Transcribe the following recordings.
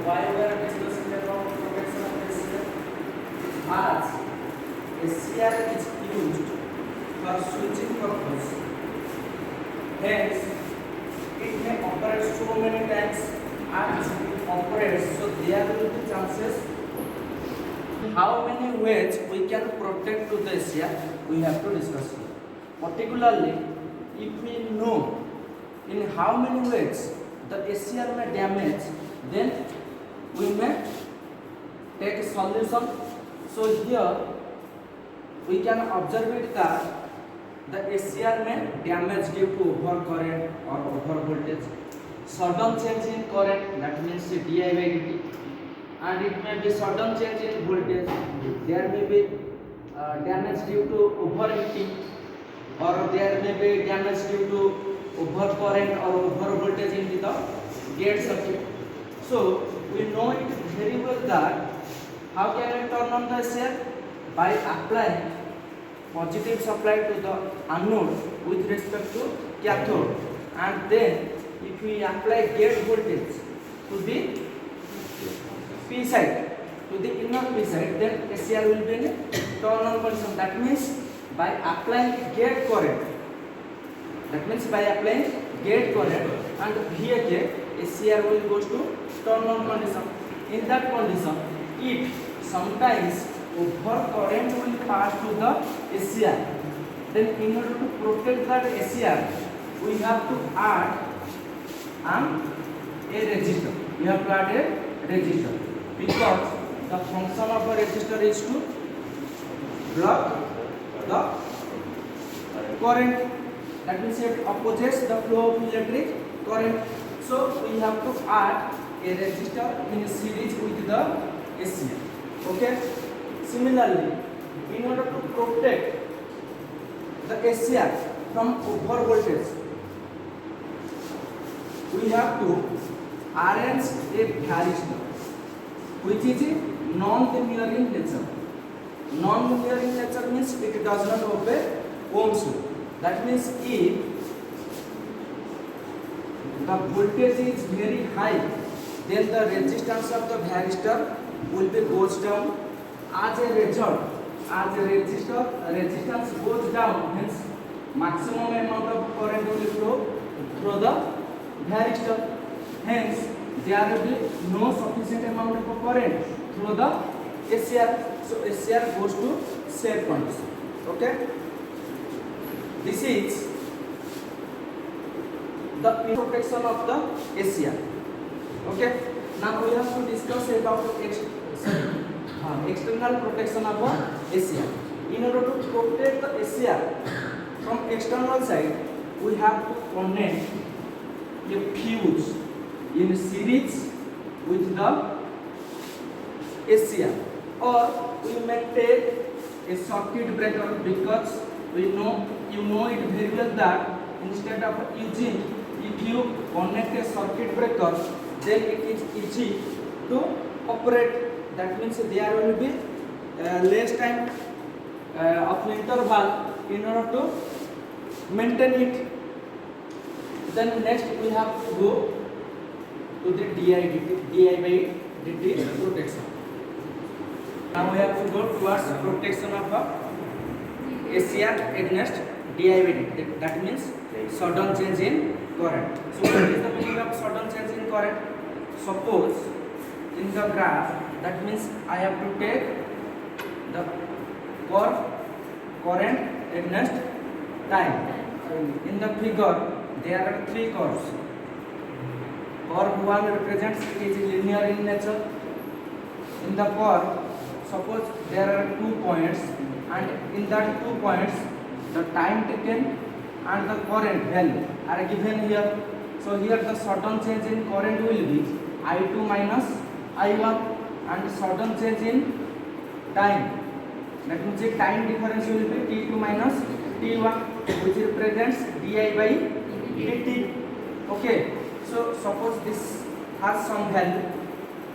why we are discussing about protection of SCR? As SCR is used for switching purpose, hence it may operate so many times as it operates, so there will be chances. How many ways we can protect to the SCR, we have to discuss here. Particularly, if we know in how many ways the SCR may damage, then we may take a solution. So here we can observe it that the SCR may damage due to over current or over voltage, sudden change in current, that means di by dt, and it may be sudden change in voltage. There may be damage due to overheating, or there may be damage due to over current or over voltage in the gate circuit. So we know it very well that how can we turn on the SCR? By applying positive supply to the anode with respect to cathode, and then if we apply gate voltage to the P side, to the inner P side, then SCR will be in a turn on condition. That means by applying gate current, and VAK, SCR will go to turn on condition. In that condition, if sometimes over current will pass to the SCR, then in order to protect that SCR, we have to add a resistor. We have to add a resistor, because the function of a resistor is to block the current. That means it opposes the flow of electric current. So we have to add a resistor in series with the SCR. Okay. Similarly, in order to protect the SCR from over voltage, we have to arrange a varistor which is non-linear in nature. Non-linear in nature means it does not obey Ohm's law. That means if the voltage is very high, then the resistance of the varistor will be goes down. As a result, as a resistance goes down, hence maximum amount of current will flow through the varistor. Hence, there will be no sufficient amount of current through the SCR. So SCR goes to safe condition. Okay. This is the protection of the SCR. Okay. Now we have to discuss about external protection of the SCR. In order to protect the SCR from external side, we have to connect a fuse in series with the SCR, or we may take a circuit breaker, because you know it very well that instead of using, if you connect a circuit breaker, then it is easy to operate. That means there will be less time of interval in order to maintain it. Then next we have to go to the di by dt protection. Now we have to go towards protection of the SCR against di by dt. That means sudden change in current. So what is the meaning of sudden change in current? Suppose in the graph, that means I have to take the current against time. In the figure, there are three curves. Curve 1 represents it is linear in nature. In the curve, suppose there are 2 points, and in that 2 points, the time taken and the current value are given here. So here the sudden change in current will be I2 minus I1, and sudden change in time, that means the time difference will be T2 minus T1, which represents di by dt. Okay, so suppose this has some value,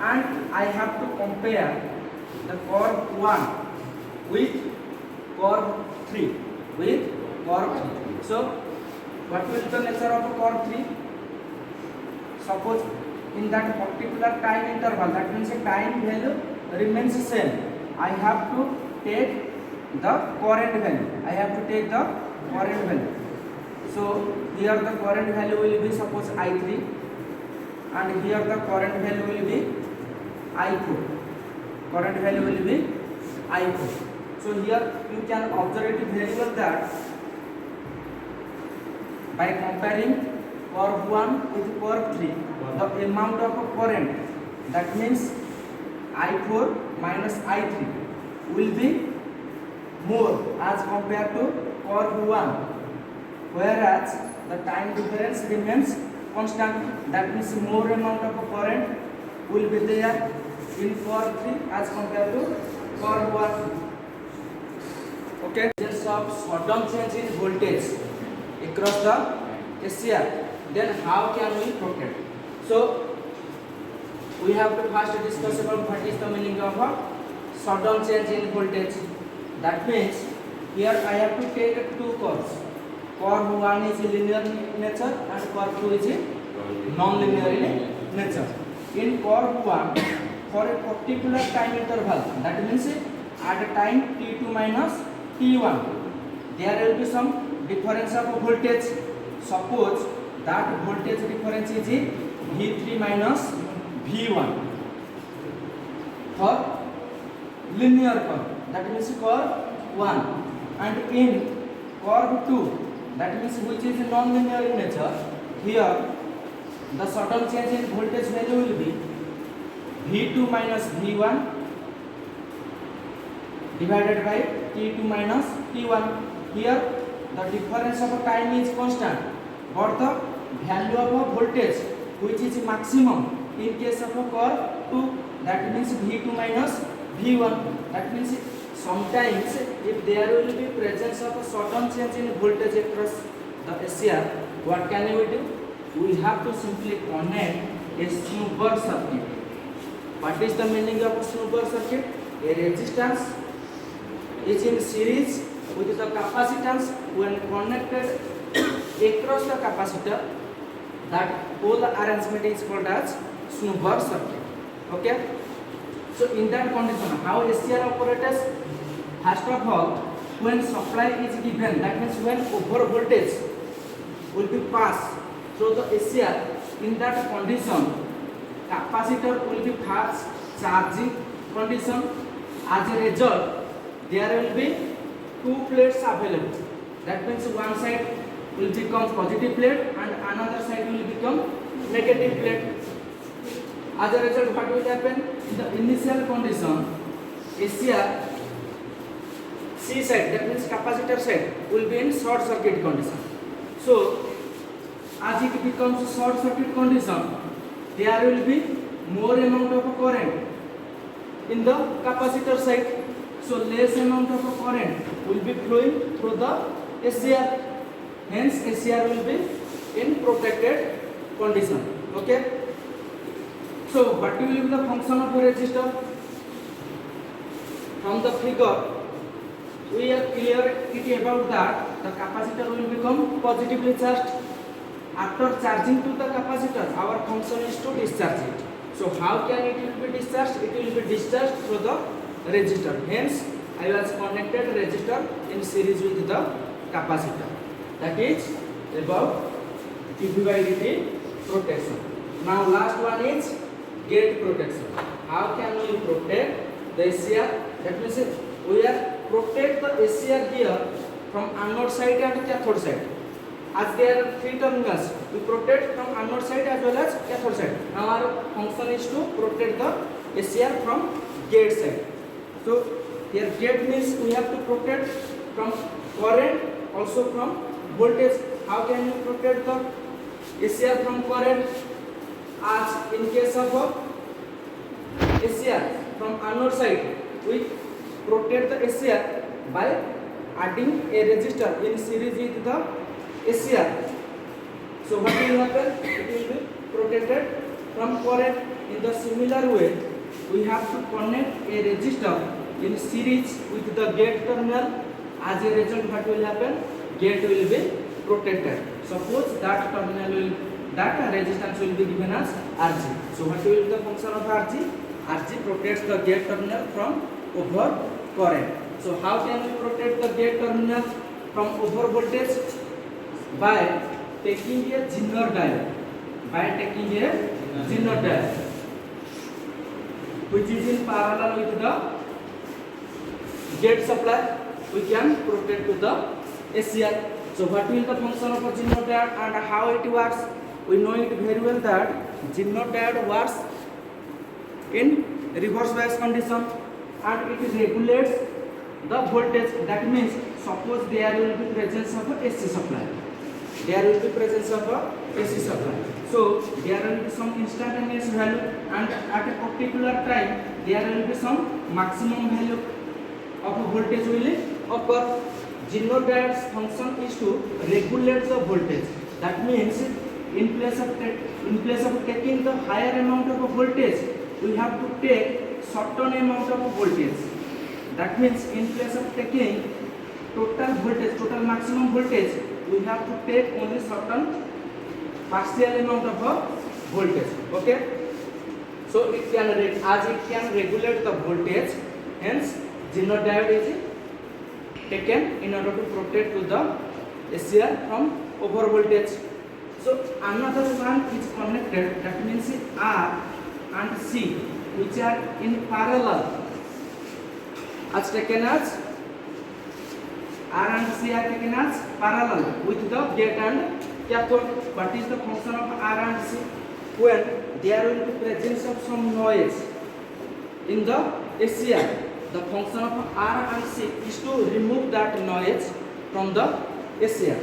and I have to compare the curve 1 with curve 3 So what will be the nature of curve 3? Suppose in that particular time interval, that means the time value remains same, I have to take the current value. I have to take the current value. So here the current value will be suppose I3, and here the current value will be I4. Current value will be I4. So here you can observe it very well that by comparing curve 1 with curve 3, the amount of current, that means I4 minus I3 will be more as compared to curve 1, whereas the time difference remains constant, that means more amount of current will be there in curve 3 as compared to curve 1. Okay, there's of sudden change in voltage across the SCR. Then how can we protect? So we have to first discuss about what is the meaning of a sudden change in voltage. That means here I have to take two curves. Curve 1 is linear in nature and curve 2 is non-linear in nature. In curve 1, for a particular time interval, that means at a time t2 minus t1, there will be some difference of voltage. Suppose that voltage difference is V3 minus V1 for linear curve, that means curve 1, and in curve 2, that means which is non-linear in nature, here the sudden change in voltage value will be V2 minus V1 divided by T2 minus T1. Here the difference of time is constant, but the value of voltage which is maximum in case of a curve 2, that means V2 minus V1. That means sometimes if there will be presence of a sudden change in voltage across the SCR, what can we do? We have to simply connect a snowball circuit. What is the meaning of a snowball circuit? A resistance is in series with the capacitance. When connected across the capacitor, that whole arrangement is called as snowball circuit. Okay, so in that condition, how SCR operates? First of all, when supply is given, that means when over voltage will be passed through the SCR, in that condition capacitor will be fast charging condition. As a result, there will be two plates available. That means one side will become positive plate and another side will become negative plate. As a result, what will happen? In the initial condition, SCR C side, that means capacitor side, will be in short circuit condition. So as it becomes short circuit condition, there will be more amount of current in the capacitor side. So less amount of current will be flowing through the SCR. Hence SCR will be in protected condition. Okay. So what will be the function of a resistor? From the figure, we are clear it about that the capacitor will become positively charged. After charging to the capacitor, our function is to discharge it. So how can it will be discharged? It will be discharged through the resistor. Hence I was connected resistor in series with the capacitor. That is about dv by dt protection. Now last one is gate protection. How can we protect the SCR? That means we are protect the SCR here from anode side and cathode side. As there are three terminals, we protect from anode side as well as cathode side. Now our function is to protect the SCR from gate side. So here gate means we have to protect from current, also from voltage. How can you protect the SCR from current? As in case of SCR from anode side, we protect the SCR by adding a resistor in series with the SCR. So what will happen? It will be protected from current. In the similar way, we have to connect a resistor in series with the gate terminal. As a result, what will happen? Gate will be protected. Suppose that terminal will that resistance will be given as Rg. So what will be the function of Rg? Rg protects the gate terminal from over current. So how can we protect the gate terminal from over voltage? By taking a Zener diode. By taking a Zener diode, which is in parallel with the gate supply, we can protect to the SCR. So what will the function of a Zener diode and how it works? We know it very well that Zener diode works in reverse bias condition and it regulates the voltage. That means suppose there will be presence of a AC supply. There will be presence of a AC supply. So there will be some instantaneous value and at a particular time there will be some maximum value of voltage will occur. Zener diode's function is to regulate the voltage. That means in place of taking the higher amount of voltage, we have to take certain amount of voltage. That means in place of taking total voltage, total maximum voltage, we have to take only certain partial amount of voltage. Okay, so it can regulate the voltage, hence Zener diode is taken in order to protect to the SCR from over voltage. So another one is connected, that means R and C, which are in parallel, as taken as R and C are taken as parallel with the gate and cathode. What is the function of R and C? When there will be presence of some noise in the SCR, the function of R and C is to remove that noise from the SCR,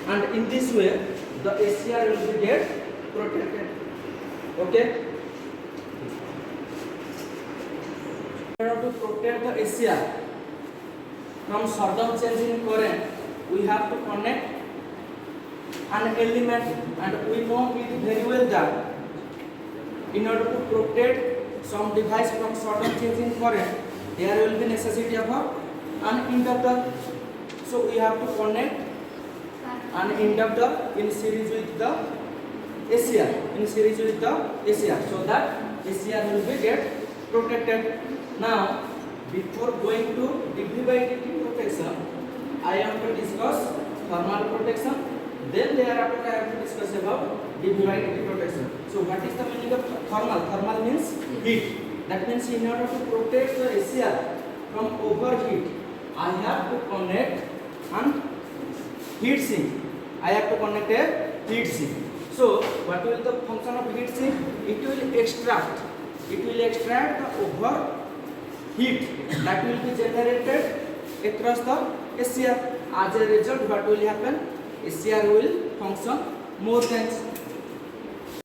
and in this way the SCR will be get protected. Okay, in order to protect the SCR from sudden change in current, we have to connect an element, and we know it very well that in order to protect some device from sudden change in current, there will be necessity of an inductor. So we have to connect an inductor in series with the SCR, so that SCR will be get protected. Now, before going to dB by dt protection, I am to discuss thermal protection. Then thereafter I have to discuss about dB by dt protection. So what is the meaning of thermal? Thermal means heat. That means in order to protect the SCR from overheat, I have to connect an heat sink. I have to connect a heat sink. So what will the function of heat sink? It will extract the overheat that will be generated across the SCR. As a result, what will happen? SCR will function more than